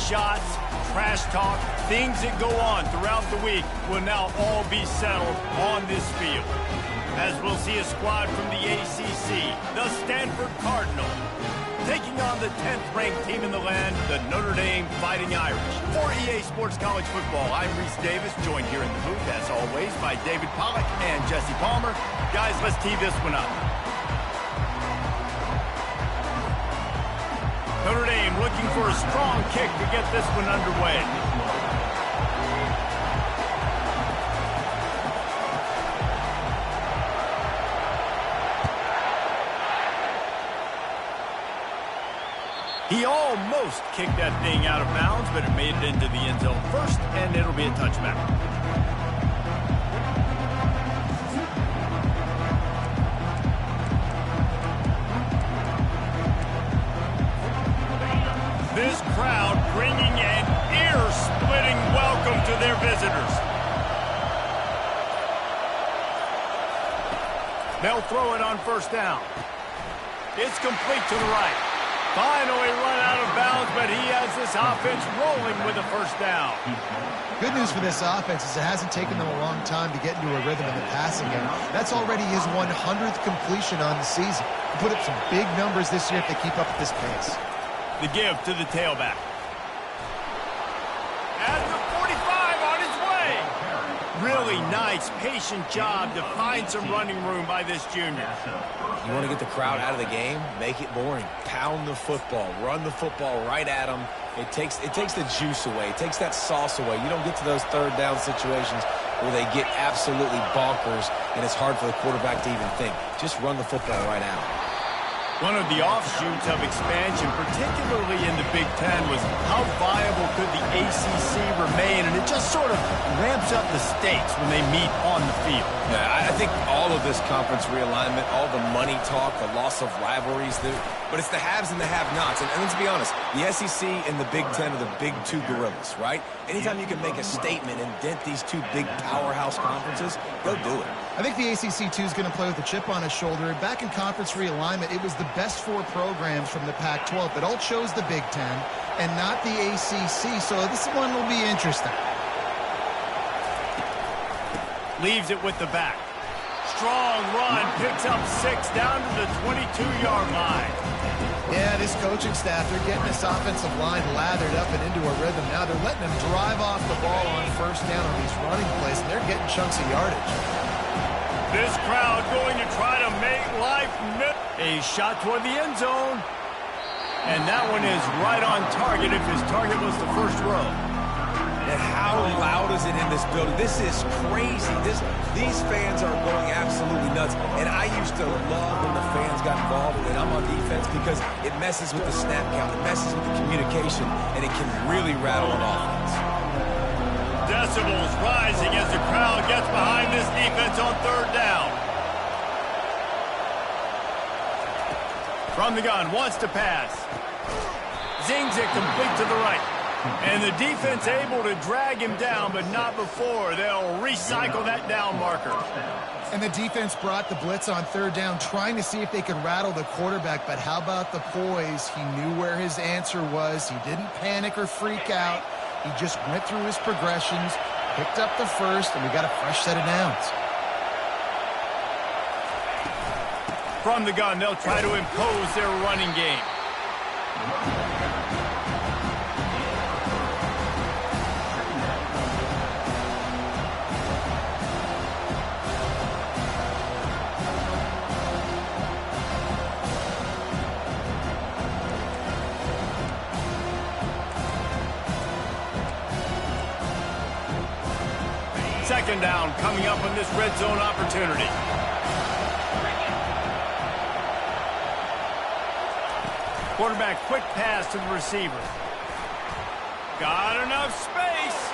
shots, trash talk, things that go on throughout the week will now all be settled on this field. As we'll see a squad from the ACC, the Stanford Cardinal, taking on the 10th-ranked team in the land, the Notre Dame Fighting Irish. For EA Sports College Football, I'm Reese Davis, joined here in the booth, as always, by David Pollack and Jesse Palmer. Guys, let's tee this one up. Notre Dame looking for a strong kick to get this one underway. He almost kicked that thing out of bounds, but it made it into the end zone first, and it'll be a touchback. This crowd bringing an ear-splitting welcome to their visitors. They'll throw it on first down. It's complete to the right. Finally run out of bounds, but he has this offense rolling with a first down. Good news for this offense is it hasn't taken them a long time to get into a rhythm in the passing game. That's already his 100th completion on the season. He'll put up some big numbers this year if they keep up at this pace. The give to the tailback. At the 45 on his way. Really nice, patient job to find some running room by this junior. You want to get the crowd out of the game? Make it boring. Pound the football. Run the football right at them. It takes the juice away. It takes that sauce away. You don't get to those third down situations where they get absolutely bonkers and it's hard for the quarterback to even think. Just run the football right out. One of the offshoots of expansion, particularly in the Big Ten, was how viable could the ACC remain, and it just sort of ramps up the stakes when they meet on the field. Yeah, I think all of this conference realignment, all the money talk, the loss of rivalries, but it's the haves and the have-nots. And let's be honest, the SEC and the Big Ten are the big two gorillas, right? Anytime you can make a statement and dent these two big powerhouse conferences, go do it. I think the ACC, too, is going to play with a chip on his shoulder. And back in conference realignment, it was the best four programs from the Pac-12 that all chose the Big Ten and not the ACC. So this one will be interesting. Leaves it with the back. Strong run, picks up 6 down to the 22-yard line. Yeah, this coaching staff, they're getting this offensive line lathered up and into a rhythm. Now they're letting them drive off the ball on first down on these running plays, and they're getting chunks of yardage. This crowd going to try to make life a shot toward the end zone. And that one is right on target if his target was the first row. And how loud is it in this building? This is crazy. These fans are going absolutely nuts. And I used to love when the fans got involved and I'm on defense because it messes with the snap count, it messes with the communication, and it can really rattle an offense. Decibels rising as the crowd gets behind this defense on third down. From the gun, wants to pass. Zings it complete to the right. And the defense able to drag him down, but not before. They'll recycle that down marker. And the defense brought the blitz on third down, trying to see if they could rattle the quarterback. But how about the poise? He knew where his answer was. He didn't panic or freak out. He just went through his progressions, picked up the first, and we got a fresh set of downs. From the gun, they'll try to impose their running game. Second down coming up on this red zone opportunity. Quarterback quick pass to the receiver. Got enough space.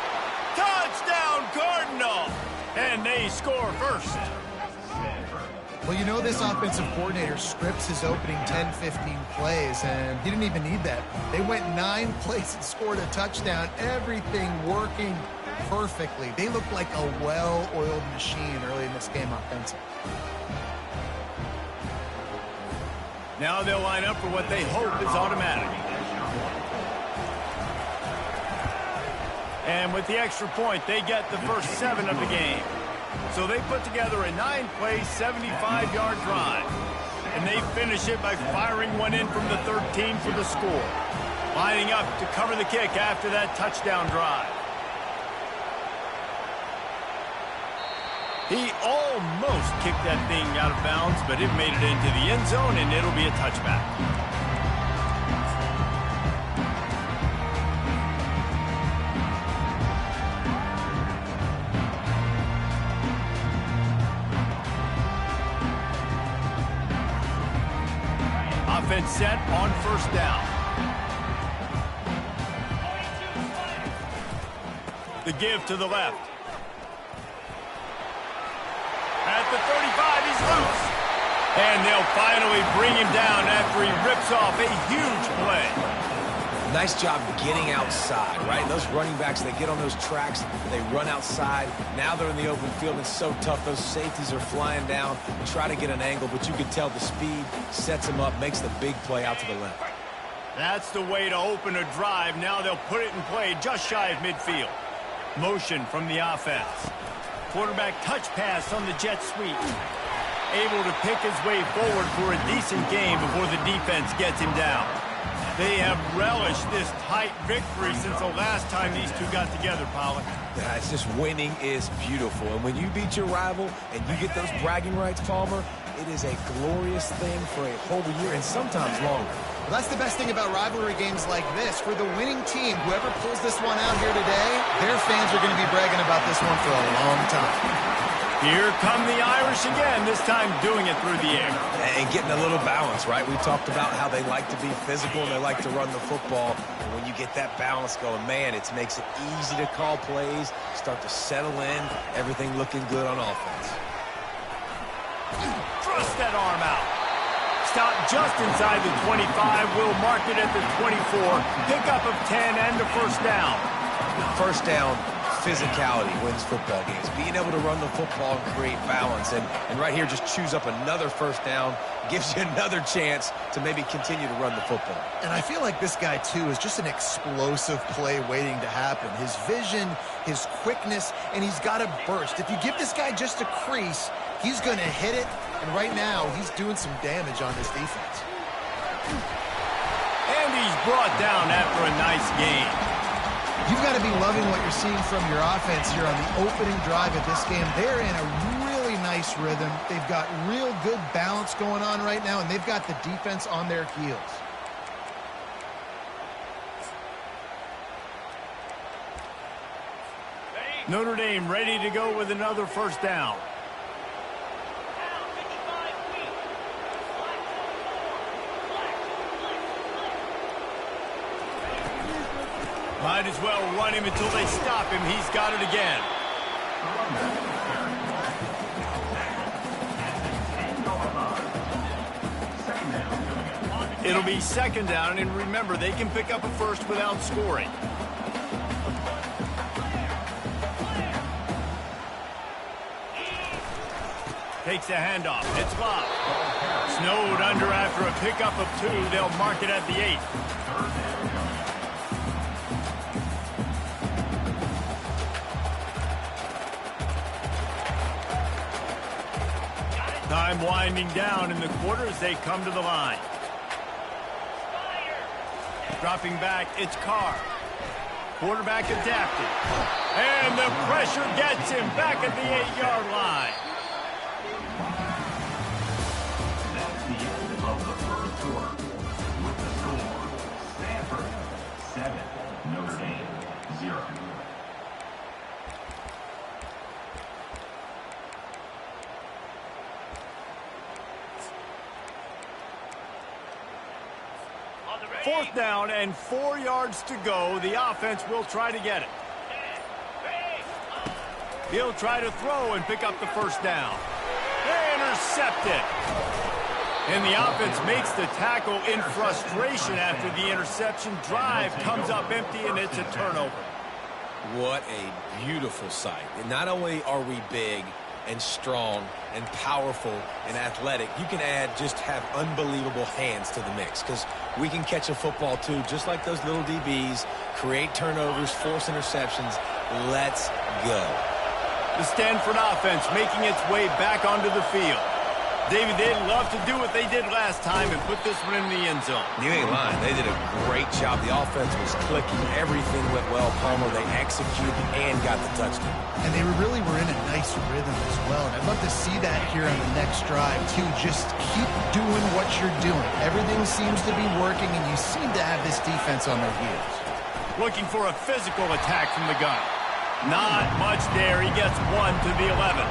Touchdown Cardinal. And they score first. Well, you know this offensive coordinator scripts his opening 10, 15 plays, and he didn't even need that. They went 9 plays and scored a touchdown. Everything working perfectly. They look like a well-oiled machine early in this game offensively. Now they'll line up for what they hope is automatic. And with the extra point, they get the first 7 of the game. So they put together a 9-play, 75-yard drive. And they finish it by firing one in from the 13 for the score. Lining up to cover the kick after that touchdown drive. He almost kicked that thing out of bounds, but it made it into the end zone, and it'll be a touchback. Offense set on first down. The give to the left. At the 35, he's loose. And they'll finally bring him down after he rips off a huge play. Nice job getting outside, right? Those running backs, they get on those tracks, they run outside. Now they're in the open field. It's so tough. Those safeties are flying down, try to get an angle, but you can tell the speed sets them up, makes the big play out to the left. That's the way to open a drive. Now they'll put it in play just shy of midfield. Motion from the offense. Quarterback touch pass on the jet sweep. Able to pick his way forward for a decent game before the defense gets him down. They have relished this tight victory since the last time these two got together, Pollard. Yeah, it's just winning is beautiful. And when you beat your rival and you get those bragging rights, Palmer, it is a glorious thing for a whole year and sometimes longer. Well, that's the best thing about rivalry games like this. For the winning team, whoever pulls this one out here today, their fans are going to be bragging about this one for a long time. Here come the Irish again, this time doing it through the air. And getting a little balance, right? We talked about how they like to be physical and they like to run the football. And when you get that balance going, man, it makes it easy to call plays, start to settle in, everything looking good on offense. Thrust that arm out. Stop just inside the 25. Will mark it at the 24. Pickup of 10 and the first down. First down, physicality wins football games. Being able to run the football and create balance. And right here, just choose up another first down. Gives you another chance to maybe continue to run the football. And I feel like this guy, too, is just an explosive play waiting to happen. His vision, his quickness, and he's got a burst. If you give this guy just a crease, he's going to hit it. And right now, he's doing some damage on this defense. And he's brought down after a nice game. You've got to be loving what you're seeing from your offense here on the opening drive of this game. They're in a really nice rhythm. They've got real good balance going on right now, and they've got the defense on their heels. Notre Dame ready to go with another first down. Might as well run him until they stop him. He's got it again. It'll be second down, and remember, they can pick up a first without scoring. Takes a handoff. It's blocked. Snowed under after a pickup of 2. They'll mark it at the 8. Time winding down in the quarter as they come to the line. Dropping back, it's Carr. Quarterback adapted. And the pressure gets him back at the 8-yard line. That's the end of the first quarter. With the score, Stanford 7, Notre Dame 0. Fourth down and 4 yards to go. The offense will try to get it. He'll try to throw and pick up the first down. Intercepted. And the offense makes the tackle in frustration after the interception. Drive comes up empty, and it's a turnover. What a beautiful sight. And not only are we big and strong and powerful and athletic, you can have unbelievable hands to the mix, because we can catch a football too, just like those little DBs. create turnovers, force interceptions. Let's go. The Stanford offense making its way back onto the field. David, they'd love to do what they did last time and put this one in the end zone. You ain't lying. They did a great job. The offense was clicking. Everything went well. Palmer, they executed and got the touchdown. And they really were in a nice rhythm as well. And I'd love to see that here on the next drive, too. Just keep doing what you're doing. Everything seems to be working, and you seem to have this defense on their heels. Looking for a physical attack from the gun. Not much there. He gets 1 to the 11.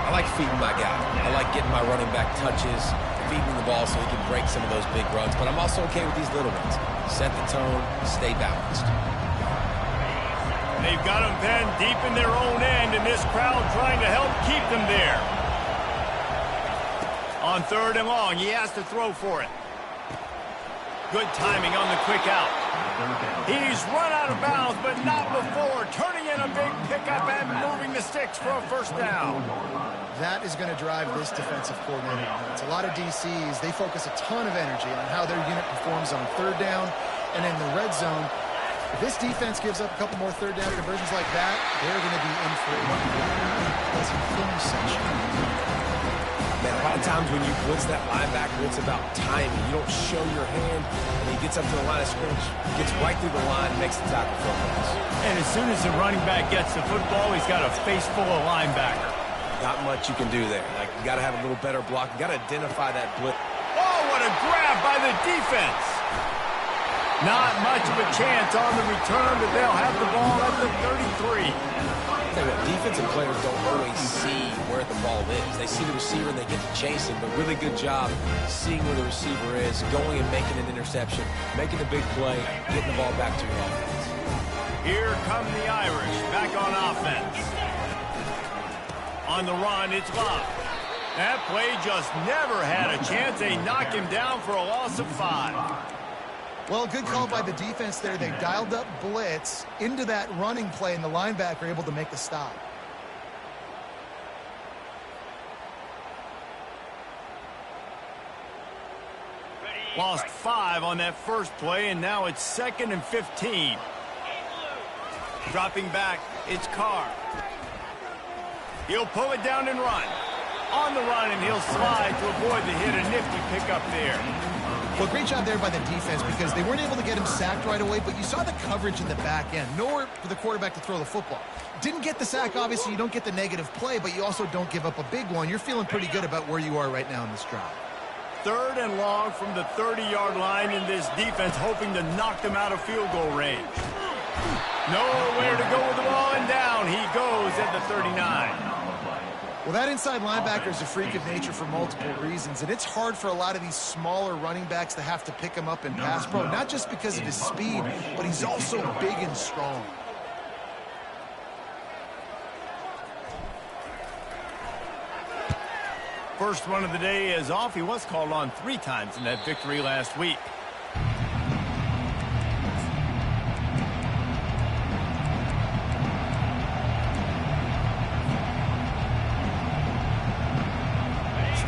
I like feeding my guy. I like getting my running back touches, feeding the ball so he can break some of those big runs. But I'm also okay with these little ones. Set the tone, stay balanced. They've got him penned deep in their own end, and this crowd trying to help keep them there. On 3rd and long, he has to throw for it. Good timing on the quick out. He's run out of bounds, but not before. Turning in a big pickup and moving the sticks for a first down. That is going to drive this defensive coordinator nuts. A lot of DCs, they focus a ton of energy on how their unit performs on 3rd down and in the red zone. If this defense gives up a couple more 3rd down conversions like that, they're going to be in for a pleasant finish section. Man, a lot of times when you blitz that linebacker, it's about timing. You don't show your hand, and he gets up to the line of scrimmage, gets right through the line, makes the tackle for a pass. And as soon as the running back gets the football, he's got a face full of linebacker. Not much you can do there. Like, you got to have a little better block. You got to identify that blitz. Oh, what a grab by the defense. Not much of a chance on the return, but they'll have the ball at the 33. Tell you what, defensive players don't always see where the ball is. They see the receiver and they get to chase him, but really good job seeing where the receiver is, going and making an interception, making a big play, getting the ball back to your offense. Here come the Irish back on offense. On the run, it's Love. That play just never had a chance. They knock him down for a loss of 5. Well, good call by the defense there. They dialed up blitz into that running play, and the linebacker able to make the stop. Lost 5 on that first play, and now it's 2nd and 15. Dropping back, it's Carr. He'll pull it down and run. On the run, and he'll slide to avoid the hit. A nifty pickup there. Well, great job there by the defense because they weren't able to get him sacked right away, but you saw the coverage in the back end. Nowhere for the quarterback to throw the football. Didn't get the sack, obviously. You don't get the negative play, but you also don't give up a big one. You're feeling pretty good about where you are right now in this drive. 3rd and long from the 30-yard line, in this defense hoping to knock them out of field goal range. Nowhere to go with the ball, and down he goes at the 39. Well, that inside linebacker is a freak of nature for multiple reasons, and it's hard for a lot of these smaller running backs to have to pick him up in pass pro, not just because of his speed, but he's also big and strong. First one of the day is off. He was called on 3 times in that victory last week.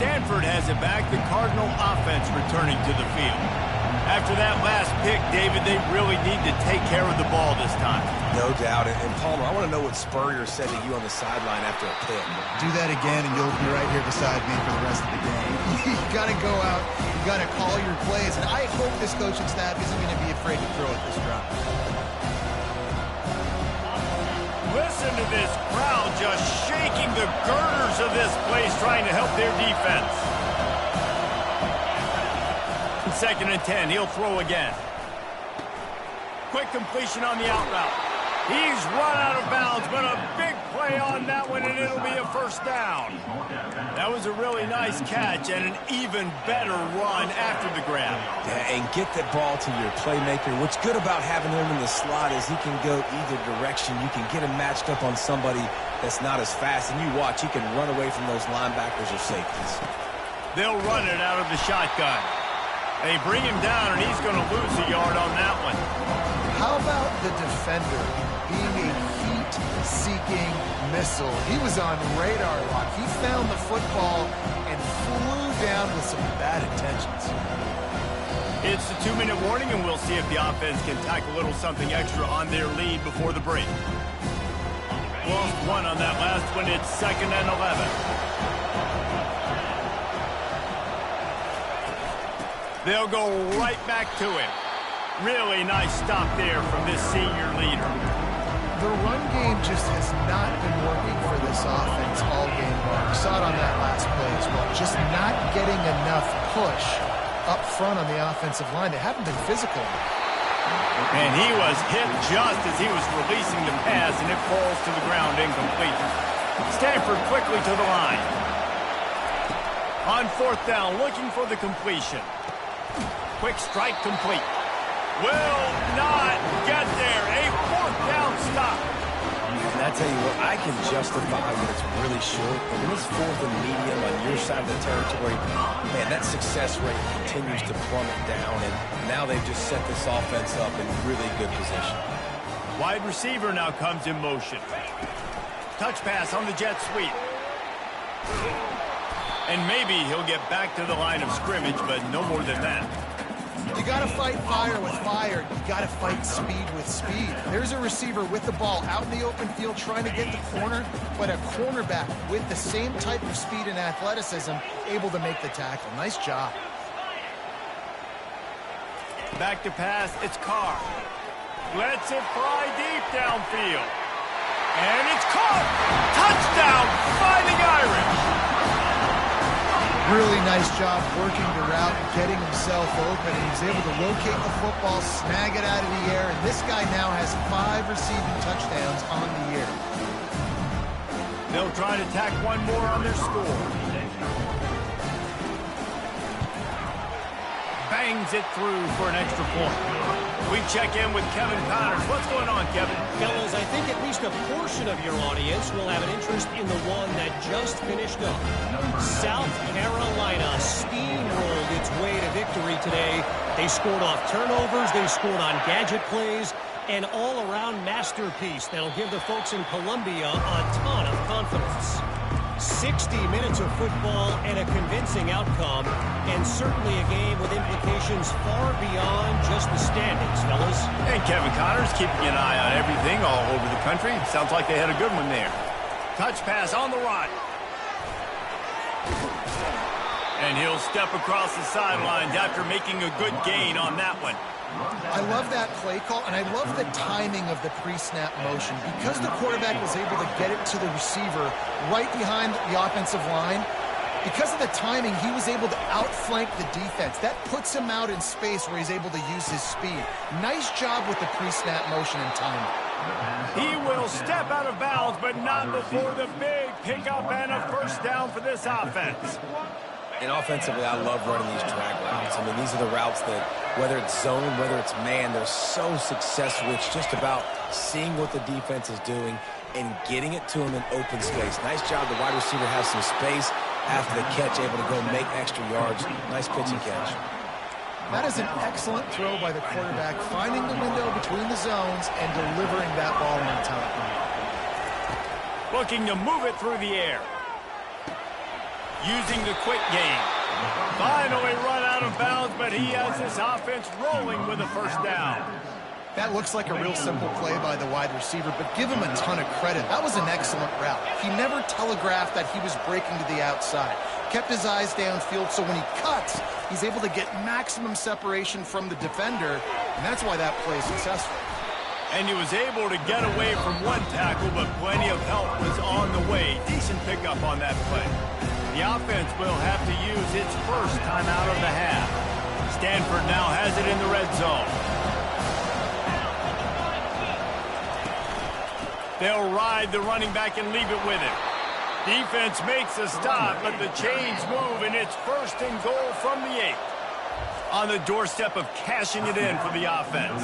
Stanford has it back. The Cardinal offense returning to the field. After that last pick, David, they really need to take care of the ball this time. No doubt. And Palmer, I want to know what Spurrier said to you on the sideline after a pick. Do that again, and you'll be right here beside me for the rest of the game. You got to go out. You got to call your plays, and I hope this coaching staff isn't going to be afraid to throw at this drive. Listen to this crowd just shaking the girders of this place, trying to help their defense. 2nd and 10, he'll throw again. Quick completion on the out route. He's run out of bounds, but a big play on that one, and it'll be a first down. That was a really nice catch and an even better run after the grab. Yeah, and get the ball to your playmaker. What's good about having him in the slot is he can go either direction. You can get him matched up on somebody that's not as fast, and you watch, he can run away from those linebackers or safeties. They'll run it out of the shotgun. They bring him down, and he's going to lose a yard on that one. How about the defender being a heat-seeking missile? He was on radar lock. He found the football and flew down with some bad intentions. It's the 2-minute warning, and we'll see if the offense can tack a little something extra on their lead before the break. Lost one on that last one. It's 2nd and 11. They'll go right back to him. Really nice stop there from this senior leader. The run game just has not been working for this offense all game long. We saw it on that last play as well. Just not getting enough push up front on the offensive line. They haven't been physical. And he was hit just as he was releasing the pass, and it falls to the ground incomplete. Stanford quickly to the line. On 4th down, looking for the completion. Quick strike complete. Will not get there. A 4th down stop. And I tell you what, I can justify that it's really short, but when it's 4th and medium on your side of the territory, man, that success rate continues to plummet down, and now they've just set this offense up in really good position. Wide receiver now comes in motion. Touch pass on the jet sweep. And maybe he'll get back to the line of scrimmage, but no more than that. You got to fight fire with fire. You got to fight speed with speed. There's a receiver with the ball out in the open field trying to get the corner, but a cornerback with the same type of speed and athleticism able to make the tackle. Nice job. Back to pass, it's Carr. Lets it fly deep downfield. And it's caught! Touchdown, Fighting Irish! Really nice job working the route, getting himself open, and he's able to locate the football, snag it out of the air, and this guy now has 5 receiving touchdowns on the year. They'll try to tack one more on their score. Bangs it through for an extra point. We check in with Kevin Connors. What's going on, Kevin? Fellas, I think at least a portion of your audience will have an interest in the one that just finished up. South Carolina steamrolled its way to victory today. They scored off turnovers, they scored on gadget plays, an all-around masterpiece that'll give the folks in Columbia a ton of confidence. 60 minutes of football and a convincing outcome, and certainly a game with implications far beyond just the standings, fellas. And Kevin Connors keeping an eye on everything all over the country. Sounds like they had a good one there. Touch pass on the run. And he'll step across the sidelines after making a good gain on that one. I love that play call, and I love the timing of the pre-snap motion. Because the quarterback was able to get it to the receiver right behind the offensive line, because of the timing, he was able to outflank the defense. That puts him out in space where he's able to use his speed. Nice job with the pre-snap motion and timing. He will step out of bounds, but not before the big pickup and a 1st down for this offense. And offensively, I love running these drag routes. I mean, these are the routes that, whether it's zone, whether it's man, they're so successful. It's just about seeing what the defense is doing and getting it to him in open space. Nice job. The wide receiver has some space after the catch, able to go make extra yards. Nice pitch and catch. That is an excellent throw by the quarterback, finding the window between the zones and delivering that ball on time. Looking to move it through the air. Using the quick game. Finally run out of bounds, but he has this offense rolling with a 1st down. That looks like a real simple play by the wide receiver, but give him a ton of credit. That was an excellent route. He never telegraphed that he was breaking to the outside. Kept his eyes downfield, so when he cuts, he's able to get maximum separation from the defender, and that's why that play is successful. And he was able to get away from one tackle, but plenty of help was on the way. Decent pickup on that play. The offense will have to use its 1st timeout of the half. Stanford now has it in the red zone. They'll ride the running back and leave it with him. Defense makes a stop, but the chains move, and it's 1st and goal from the 8. On the doorstep of cashing it in for the offense.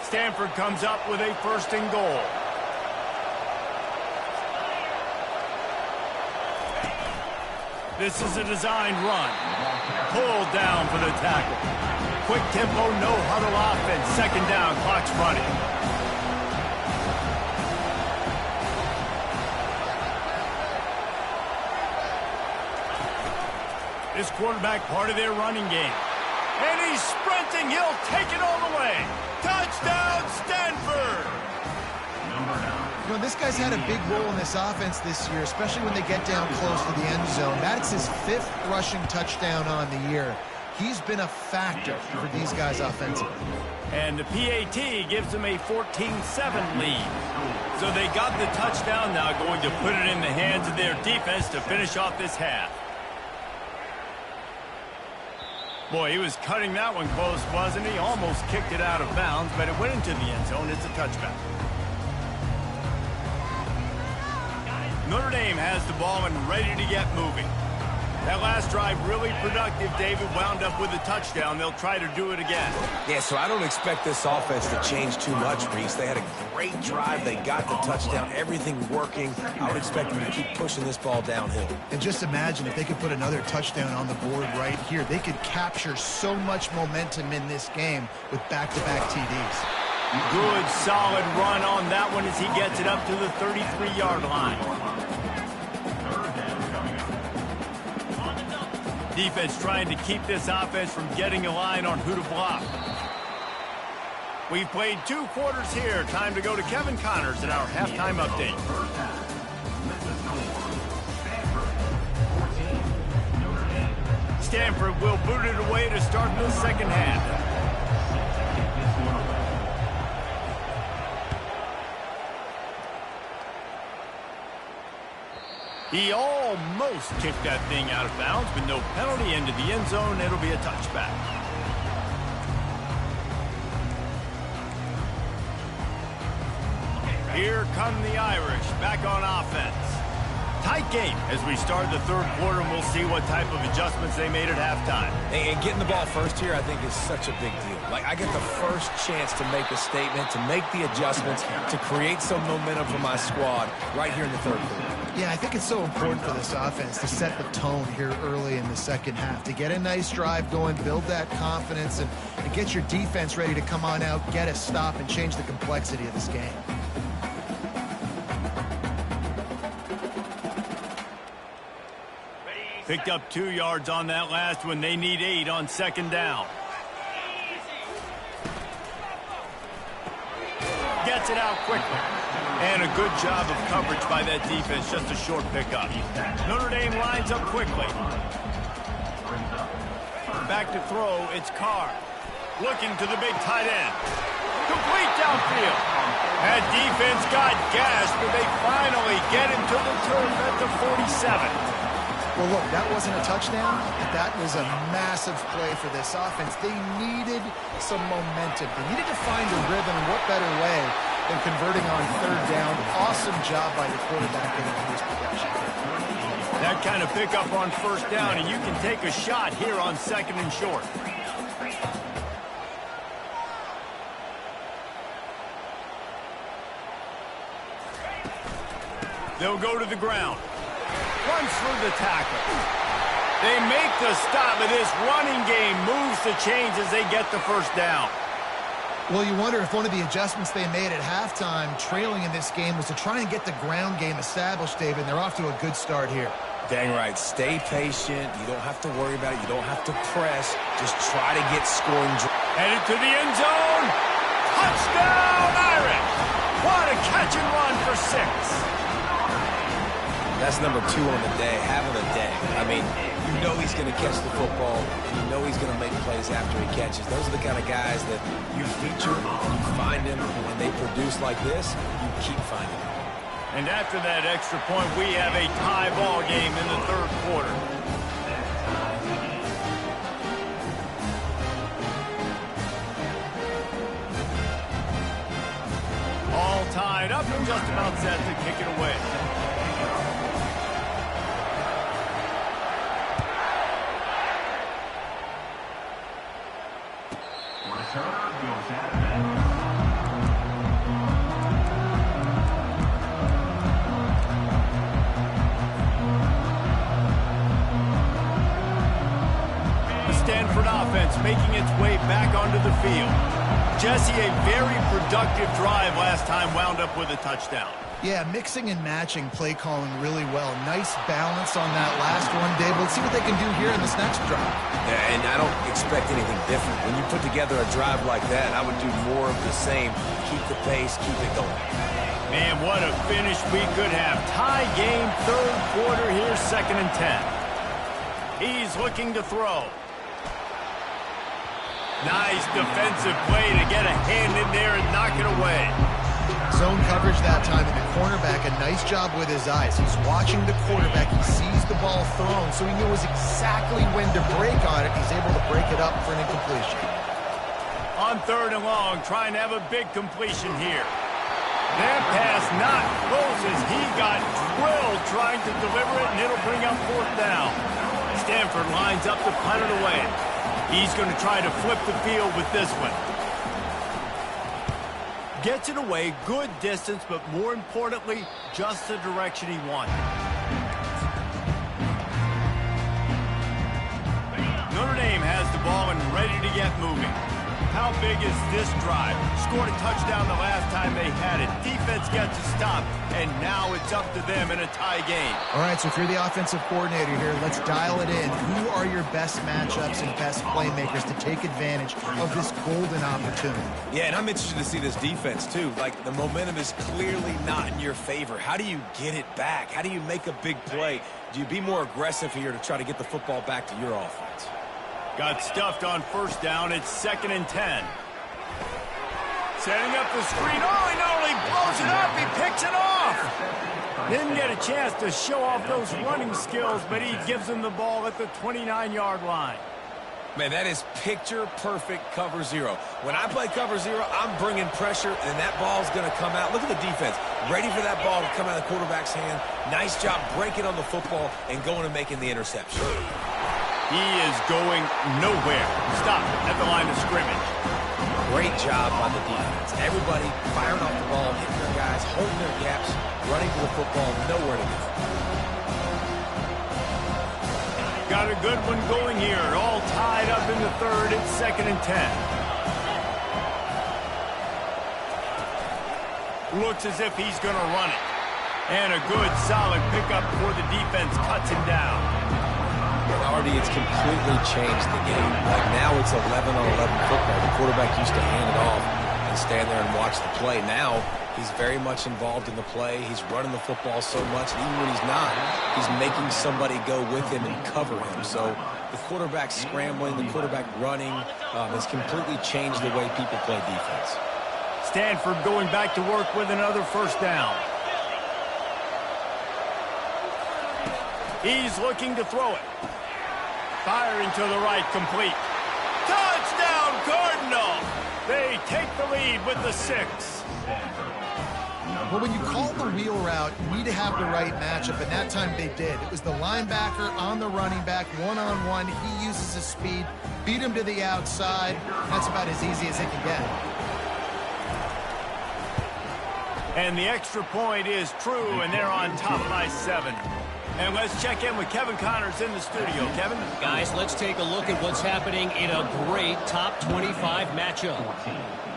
Stanford comes up with a 1st and goal. This is a designed run. Pulled down for the tackle. Quick tempo, no huddle offense. 2nd down, clock's running. This quarterback part of their running game. And he's sprinting. He'll take it all the way. Touchdown, Stanford! You know, this guy's had a big role in this offense this year, especially when they get down close to the end zone. That's his 5th rushing touchdown on the year. He's been a factor for these guys offensively. And the PAT gives them a 14-7 lead. So they got the touchdown, now going to put it in the hands of their defense to finish off this half. Boy, he was cutting that one close, wasn't he? Almost kicked it out of bounds, but it went into the end zone. It's a touchback. Notre Dame has the ball and ready to get moving. That last drive really productive. David wound up with a touchdown. They'll try to do it again. Yeah, so I don't expect this offense to change too much, Reese. They had a great drive. They got the touchdown. Everything working. I would expect them to keep pushing this ball downhill. And just imagine if they could put another touchdown on the board right here. They could capture so much momentum in this game with back-to-back TDs. Good, solid run on that one as he gets it up to the 33-yard line. Defense trying to keep this offense from getting a line on who to block. We've played 2 quarters here. Time to go to Kevin Connors in our halftime update. Stanford will boot it away to start the second half. He almost kicked that thing out of bounds, but no penalty into the end zone. It'll be a touchback. Here come the Irish back on offense. Tight game as we start the third quarter, and we'll see what type of adjustments they made at halftime. And getting the ball first here, I think, is such a big deal. Like, I get the first chance to make a statement, to make the adjustments, to create some momentum for my squad right here in the third quarter. Yeah, I think it's so important for this offense to set the tone here early in the second half, to get a nice drive going, build that confidence, and get your defense ready to come on out, get a stop, and change the complexity of this game. Picked up 2 yards on that last one. They need 8 on second down. Gets it out quickly. And a good job of coverage by that defense. Just a short pickup. Notre Dame lines up quickly. Back to throw. It's Carr. Looking to the big tight end. Complete downfield. That defense got gashed, but they finally get him to the turf at the 47. Well, look, that wasn't a touchdown, but that was a massive play for this offense. They needed some momentum. They needed to find a rhythm, and what better way than converting on third down. Awesome job by the quarterback getting to his production. That kind of pickup on first down, and you can take a shot here on second and short. They'll go to the ground. Runs through the tackle. They make the stop, but this running game moves the chains as they get the first down. Well, you wonder if one of the adjustments they made at halftime, trailing in this game, was to try and get the ground game established, David. They're off to a good start here. Dang right. Stay patient. You don't have to worry about it. You don't have to press. Just try to get scoring. Headed to the end zone. Touchdown, Irish! What a catch and run for 6. That's number 2 on the day, having a day. I mean, you know he's going to catch the football, and you know he's going to make plays after he catches. Those are the kind of guys that you feature, you find them, and they produce like this, you keep finding them. And after that extra point, we have a tie ball game in the third quarter. All tied up and just about set to kick it away. Stanford offense making its way back onto the field. Jesse, a very productive drive last time wound up with a touchdown. Yeah, mixing and matching play calling really well. Nice balance on that last one, Dave. Let's see what they can do here in this next drive. Yeah, and I don't expect anything different. When you put together a drive like that, I would do more of the same. Keep the pace, keep it going. Man, what a finish we could have. Tie game, third quarter here, 2nd and 10. He's looking to throw. Nice defensive play to get a hand in there and knock it away. Zone coverage that time, and the cornerback, a nice job with his eyes. He's watching the quarterback. He sees the ball thrown, so he knows exactly when to break on it. He's able to break it up for an incompletion. On 3rd and long, trying to have a big completion here. That pass not close as he got drilled trying to deliver it, and it'll bring up 4th down. Stanford lines up to punt it away. He's going to try to flip the field with this one. Gets it away, good distance, but more importantly, just the direction he wanted. Notre Dame has the ball and ready to get moving. How big is this drive? Scored a touchdown the last time they had it. Defense gets a stop, and now it's up to them in a tie game. All right, so if you're the offensive coordinator here, let's dial it in. Who are your best matchups and best playmakers to take advantage of this golden opportunity? Yeah, and I'm interested to see this defense, too. Like, the momentum is clearly not in your favor. How do you get it back? How do you make a big play? Do you be more aggressive here to try to get the football back to your offense? Got stuffed on 1st down. It's 2nd and 10. Setting up the screen. Oh, he not only blows it up, he picks it off. Didn't get a chance to show off those running skills, but he gives him the ball at the 29-yard line. Man, that is picture-perfect cover zero. When I play cover zero, I'm bringing pressure, and that ball's going to come out. Look at the defense. Ready for that ball to come out of the quarterback's hand. Nice job breaking on the football and going and making the interception. He is going nowhere. Stop at the line of scrimmage. Great job by the defense. Everybody firing off the ball, hitting their guys, holding their gaps, running to the football, nowhere to go. Got a good one going here. All tied up in the 3rd. It's 2nd and 10. Looks as if he's going to run it. And a good, solid pickup before the defense cuts him down. Already, it's completely changed the game. Like, now it's 11-on-11 football. The quarterback used to hand it off and stand there and watch the play. Now, he's very much involved in the play. He's running the football so much, and even when he's not, he's making somebody go with him and cover him. So the quarterback scrambling, the quarterback running has completely changed the way people play defense. Stanford going back to work with another 1st down. He's looking to throw it. Firing to the right, complete. Touchdown, Cardinal! They take the lead with the 6. Well, when you call the wheel route, you need to have the right matchup, and that time they did. It was the linebacker on the running back, one-on-one. He uses his speed, beat him to the outside. That's about as easy as it can get. And the extra point is true, and they're on top by 7. And let's check in with Kevin Connors in the studio. Kevin? Guys, let's take a look at what's happening in a great top 25 matchup.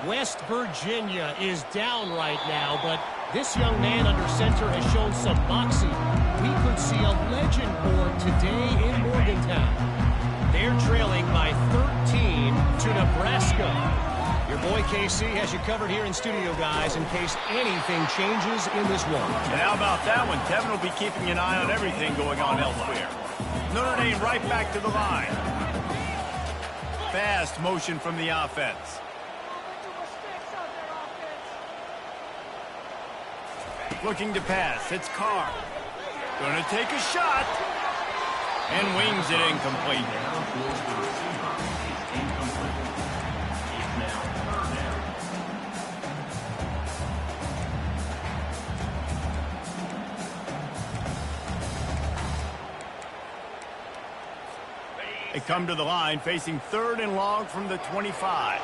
West Virginia is down right now, but this young man under center has shown some moxie. We could see a legend born today in Morgantown. They're trailing by 13 to Nebraska. Your boy KC has you covered here in studio, guys, in case anything changes in this one. And how about that one? Kevin will be keeping an eye on everything going on elsewhere. Notre Dame right back to the line. Fast motion from the offense. Looking to pass. It's Carr. Going to take a shot. And wings it incomplete. They come to the line facing 3rd and long from the 25.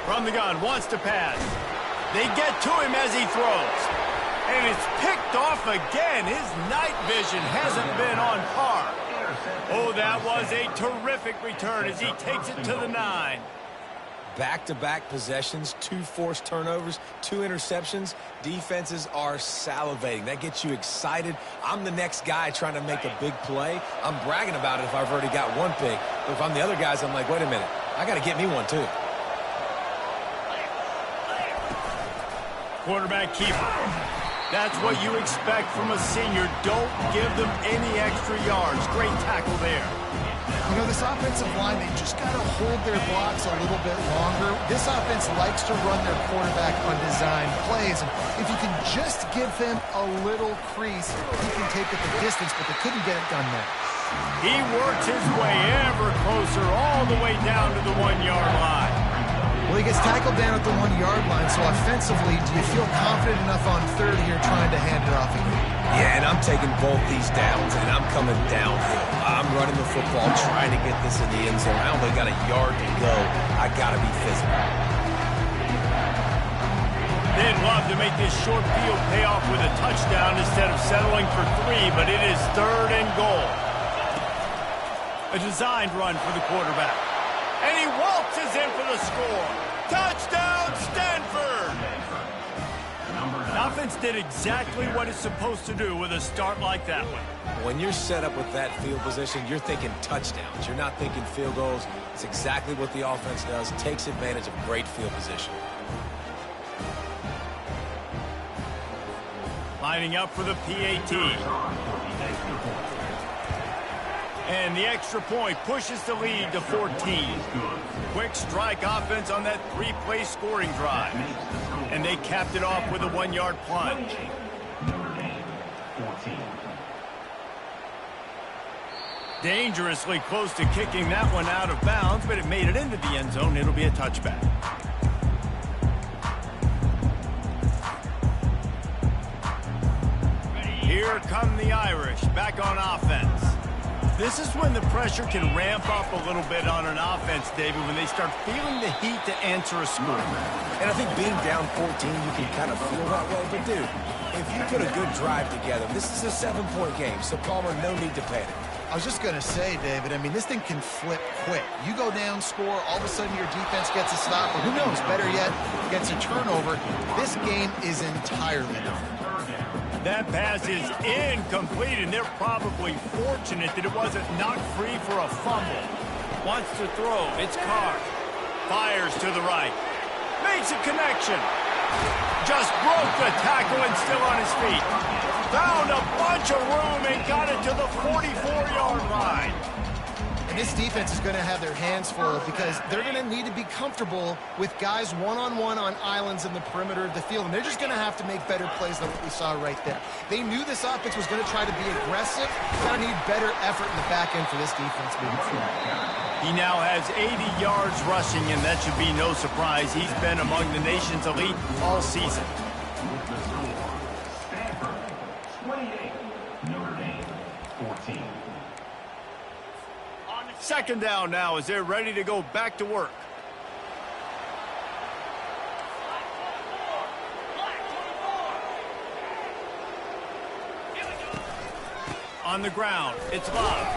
From the gun, wants to pass. They get to him as he throws. And it's picked off again. His night vision hasn't been on par. Oh, that was a terrific return as he takes it to the 9. Back-to-back possessions, 2 forced turnovers, 2 interceptions. Defenses are salivating. That gets you excited. I'm the next guy trying to make a big play. I'm bragging about it if I've already got 1 pick. But if I'm the other guys, I'm like, wait a minute. I got to get me 1 too. Quarterback keeper. That's what you expect from a senior. Don't give them any extra yards. Great tackle there. You know, this offensive line, they just got to hold their blocks a little bit longer. This offense likes to run their quarterback on design plays. And if you can just give them a little crease, he can take it the distance, but they couldn't get it done there. He works his way ever closer all the way down to the 1-yard line. Well, he gets tackled down at the 1-yard line, so offensively, do you feel confident enough on 3rd here trying to hand it off again? Yeah, and I'm taking both these downs, and I'm coming downhill. I'm running the football, trying to get this in the end zone. I only got a yard to go. I got to be physical. They'd love to make this short field pay off with a touchdown instead of settling for 3, but it is 3rd and goal. A designed run for the quarterback. And he waltzes in for the score. Touchdown, Stanford! The offense did exactly what it's supposed to do with a start like that one. When you're set up with that field position, you're thinking touchdowns. You're not thinking field goals. It's exactly what the offense does. Takes advantage of great field position. Lining up for the PAT. And the extra point pushes the lead to 14. Quick strike offense on that 3-play scoring drive. And they capped it off with a 1-yard plunge. Dangerously close to kicking that one out of bounds, but it made it into the end zone. It'll be a touchback. Here come the Irish back on offense. This is when the pressure can ramp up a little bit on an offense, David, when they start feeling the heat to answer a score. And I think being down 14, you can kind of feel that way. But, dude, if you put a good drive together, this is a 7-point game, so Palmer, no need to panic. I was just going to say, David, I mean, this thing can flip quick. You go down, score, all of a sudden your defense gets a stop, or who knows, better yet, gets a turnover. This game is entirely different. That pass is incomplete, and they're probably fortunate that it wasn't knocked free for a fumble. Wants to throw. It's Carr. Fires to the right. Makes a connection. Just broke the tackle and still on his feet. Found a bunch of room and got it to the 44-yard line. And this defense is going to have their hands full because they're going to need to be comfortable with guys one-on-one on islands in the perimeter of the field. And they're just going to have to make better plays than what we saw right there. They knew this offense was going to try to be aggressive. Going to need better effort in the back end for this defense moving forward. He now has 80 yards rushing, and that should be no surprise. He's been among the nation's elite all season. Stanford, 28. Notre Dame, 14. Second down now as they're ready to go back to work. On the ground, it's Love.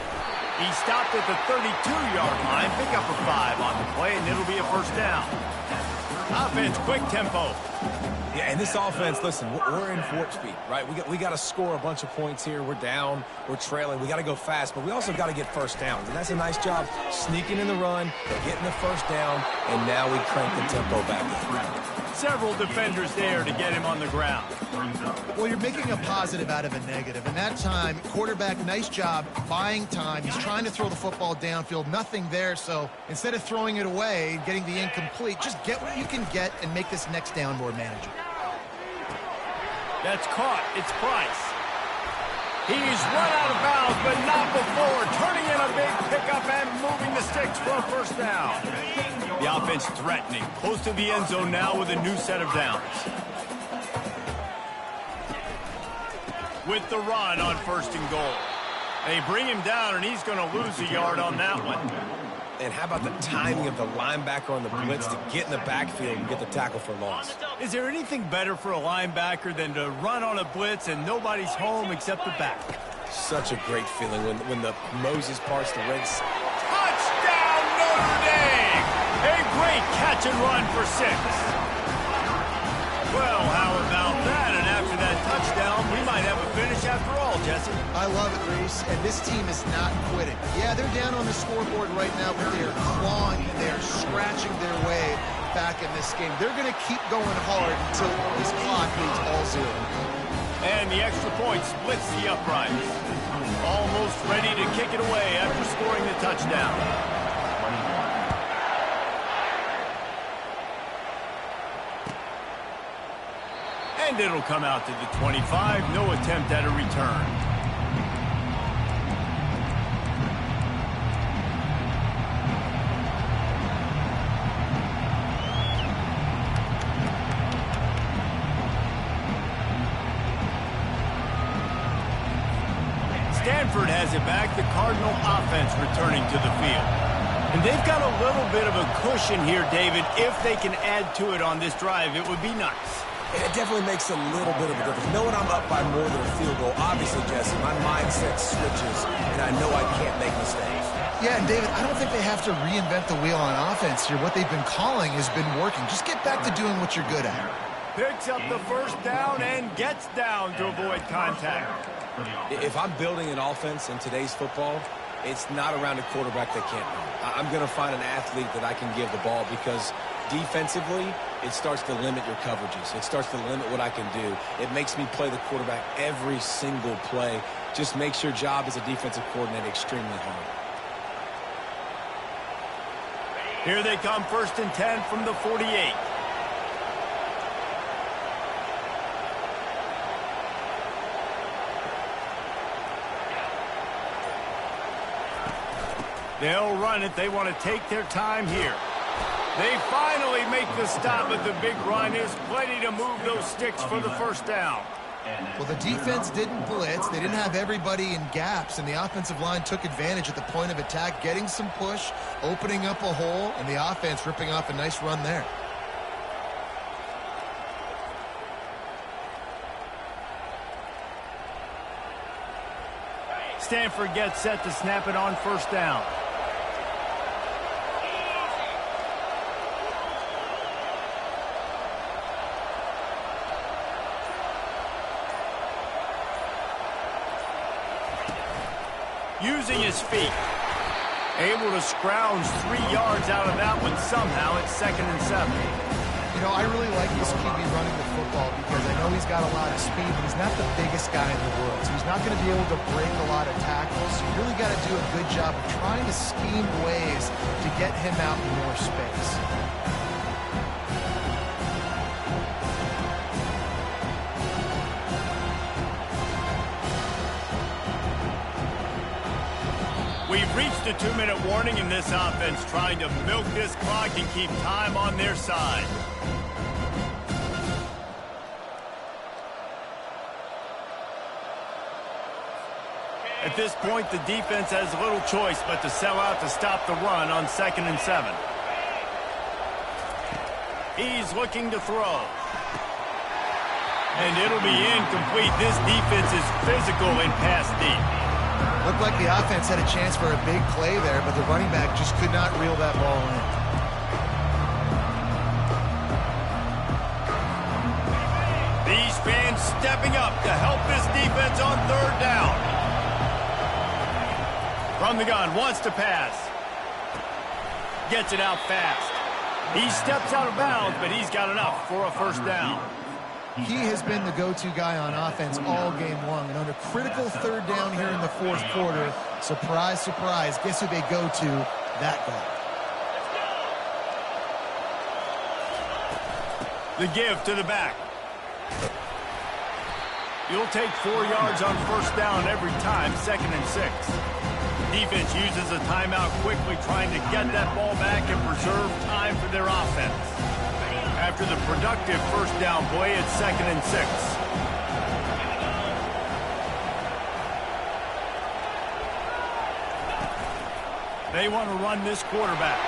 He stopped at the 32-yard line, pick up a 5 on the play, and it'll be a first down. Offense, quick tempo. Yeah, and this offense, listen, we're in warp speed, right? We got to score a bunch of points here. We're down, we're trailing. We got to go fast, but we also got to get first downs. And that's a nice job sneaking in the run, getting the first down, and now we crank the tempo back in. Several defenders there to get him on the ground. Well, you're making a positive out of a negative. And that time, quarterback, nice job buying time. He's trying to throw the football downfield. Nothing there. So instead of throwing it away, getting the incomplete, just get what you can get and make this next down more manageable. That's caught. It's Price. He's run out of bounds, but not before. Turning in a big pickup and moving the sticks for a first down. The offense threatening. Close to the end zone now with a new set of downs. With the run on first and goal. They bring him down, and he's going to lose a yard on that one. And how about the timing of the linebacker on the blitz to get in the backfield and get the tackle for loss? Is there anything better for a linebacker than to run on a blitz and nobody's home except the back? Such a great feeling when the Moses parts the Red Sea. Touchdown, Notre Dame! A Great catch and run for 6. Well, how about that? And after that touchdown, we might have a finish after all, Jesse. I love it, Reese, and this team is not quitting. Yeah, they're down on the scoreboard right now, but they're clawing and they're scratching their way back in this game. They're going to keep going hard until this clock reads all 0. And the extra point splits the uprights. Almost ready to kick it away after scoring the touchdown. And it'll come out to the 25. No attempt at a return. Stanford has it back. The Cardinal offense returning to the field. And they've got a little bit of a cushion here, David. If they can add to it on this drive, it would be nice. It definitely makes a little bit of a difference. Knowing I'm up by more than a field goal, obviously, Jesse, my mindset switches, and I know I can't make mistakes. Yeah, and David, I don't think they have to reinvent the wheel on offense here. What they've been calling has been working. Just get back to doing what you're good at. Picks up the first down and gets down to avoid contact. If I'm building an offense in today's football, it's not around a quarterback that can't run. I'm going to find an athlete that I can give the ball because defensively, it starts to limit your coverages. It starts to limit what I can do. It makes me play the quarterback every single play. Just makes your job as a defensive coordinator extremely hard. Here they come, 1st and 10 from the 48. They'll run it. They want to take their time here. They finally make the stop, but the big run is plenty to move those sticks for the first down. Well, the defense didn't blitz. They didn't have everybody in gaps, and the offensive line took advantage at the point of attack, getting some push, opening up a hole, and the offense ripping off a nice run there. Stanford gets set to snap it on 1st down. Using his feet. Able to scrounge 3 yards out of that one somehow. It's 2nd and 7. You know, I really like this QB running the football because I know he's got a lot of speed, but he's not the biggest guy in the world. So he's not going to be able to break a lot of tackles. So you really got to do a good job of trying to scheme ways to get him out in more space. We've reached a 2-minute warning in this offense, trying to milk this clock and keep time on their side. At this point, the defense has little choice but to sell out to stop the run on 2nd and 7. He's looking to throw. And it'll be incomplete. This defense is physical and pass deep. Looked like the offense had a chance for a big play there, but the running back just could not reel that ball in. These fans stepping up to help this defense on 3rd down. From the gun, wants to pass. Gets it out fast. He steps out of bounds, but he's got enough for a 1st down. He has been the go-to guy on offense all game long. And on a critical 3rd down here in the 4th quarter, surprise, surprise, guess who they go to? That guy. The give to the back. You'll take 4 yards on 1st down every time, 2nd and 6. Defense uses a timeout quickly, trying to get that ball back and preserve time for their offense. After the productive 1st down play, it's 2nd and 6. They want to run this quarterback.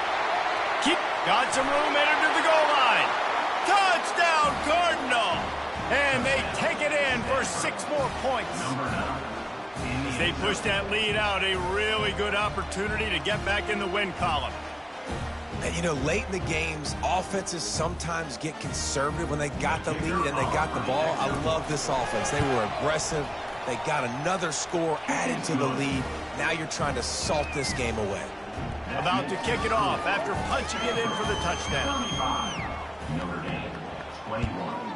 Got some room, headed to the goal line. Touchdown, Cardinal! And they take it in for 6 more points. As they push that lead out, a really good opportunity to get back in the win column. And, you know, late in the games, offenses sometimes get conservative when they got the lead and they got the ball. I love this offense. They were aggressive. They got another score added to the lead. Now you're trying to salt this game away. About to kick it off after punching it in for the touchdown. 35, Notre Dame, 21.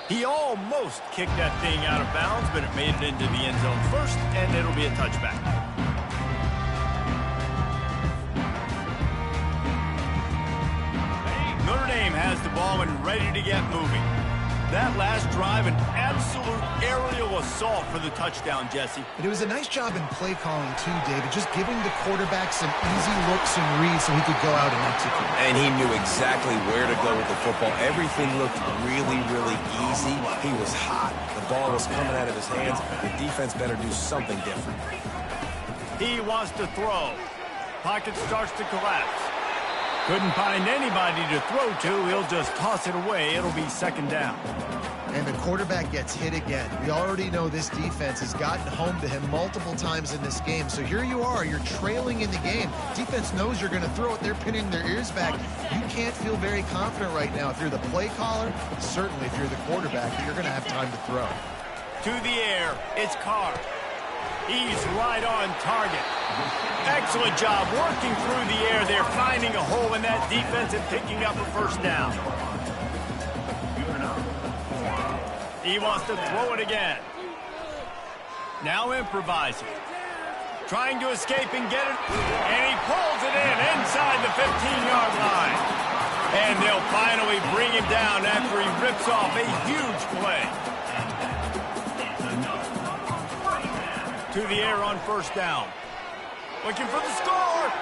He almost kicked that thing out of bounds, but it made it into the end zone first, and it'll be a touchback. Notre Dame has the ball and ready to get moving. That last drive, an absolute aerial assault for the touchdown, Jesse. And it was a nice job in play calling too, David, just giving the quarterback some easy looks and reads so he could go out and execute. And he knew exactly where to go with the football. Everything looked really, really easy. He was hot. The ball was coming out of his hands. The defense better do something different. He wants to throw. Pocket starts to collapse. Couldn't find anybody to throw to. He'll just toss it away. It'll be second down. And the quarterback gets hit again. We already know this defense has gotten home to him multiple times in this game. So here you are. You're trailing in the game. Defense knows you're going to throw it. They're pinning their ears back. You can't feel very confident right now if you're the play caller, certainly if you're the quarterback, that you're going to have time to throw. To the air. It's Carr. He's right on target. Excellent job working through the air there, finding a hole in that defense and picking up a first down. He wants to throw it again. Now improvising. Trying to escape and get it. And he pulls it in inside the 15-yard line. And they'll finally bring him down after he rips off a huge play. To the air on first down. Looking for the score.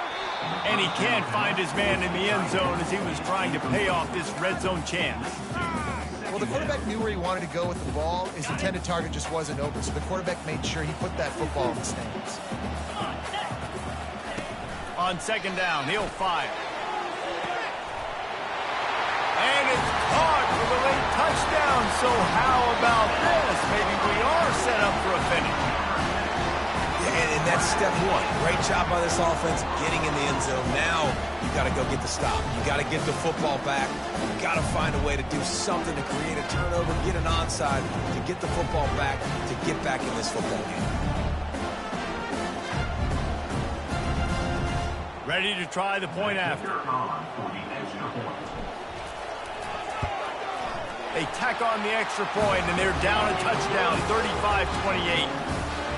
And he can't find his man in the end zone as he was trying to pay off this red zone chance. Well, the quarterback knew where he wanted to go with the ball. His intended target just wasn't open, so the quarterback made sure he put that football in the stands. On second down, he'll fire. And it's caught for the late touchdown. So how about this? Maybe we are set up for a finish. And that's step one. Great job by this offense getting in the end zone. Now you got to go get the stop. You got to get the football back. You got to find a way to do something to create a turnover, get an onside, to get the football back, to get back in this football game. Ready to try the point after. They tack on the extra point, and they're down a touchdown, 35-28.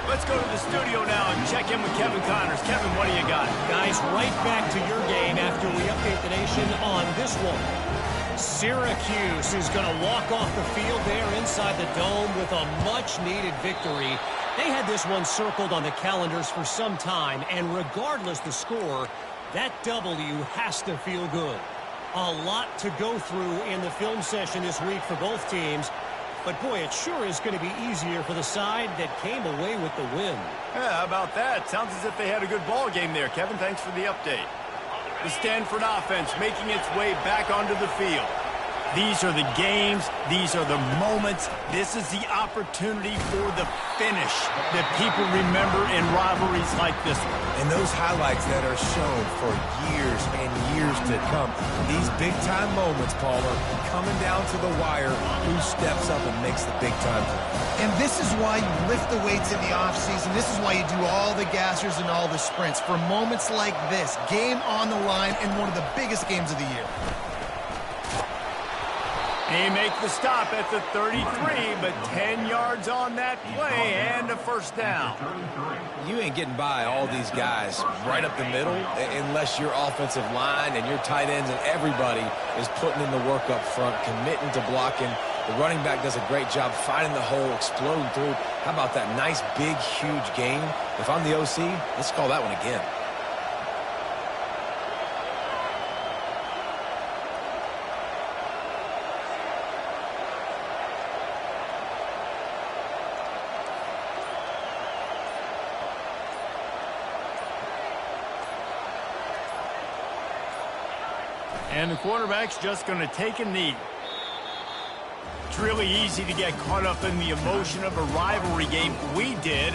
Let's go to the studio now and check in with Kevin Connors. Kevin, what do you got? Guys, right back to your game after we update the nation on this one. Syracuse is going to walk off the field there inside the dome with a much-needed victory. They had this one circled on the calendars for some time, and regardless the score, that W has to feel good. A lot to go through in the film session this week for both teams. But, boy, it sure is going to be easier for the side that came away with the win. Yeah, how about that? Sounds as if they had a good ball game there. Kevin, thanks for the update. The Stanford offense making its way back onto the field. These are the games. These are the moments. This is the opportunity for the finish that people remember in rivalries like this one. And those highlights that are shown for years and years to come. These big-time moments, Palmer, coming down to the wire, who steps up and makes the big-time play. And this is why you lift the weights in the offseason. This is why you do all the gassers and all the sprints. For moments like this, game on the line in one of the biggest games of the year. They make the stop at the 33, but 10 yards on that play and a first down. You ain't getting by all these guys right up the middle unless your offensive line and your tight ends and everybody is putting in the work up front, committing to blocking. The running back does a great job finding the hole, exploding through. How about that nice, big, huge game? If I'm the OC, let's call that one again. And the quarterback's just going to take a knee. It's really easy to get caught up in the emotion of a rivalry game. We did.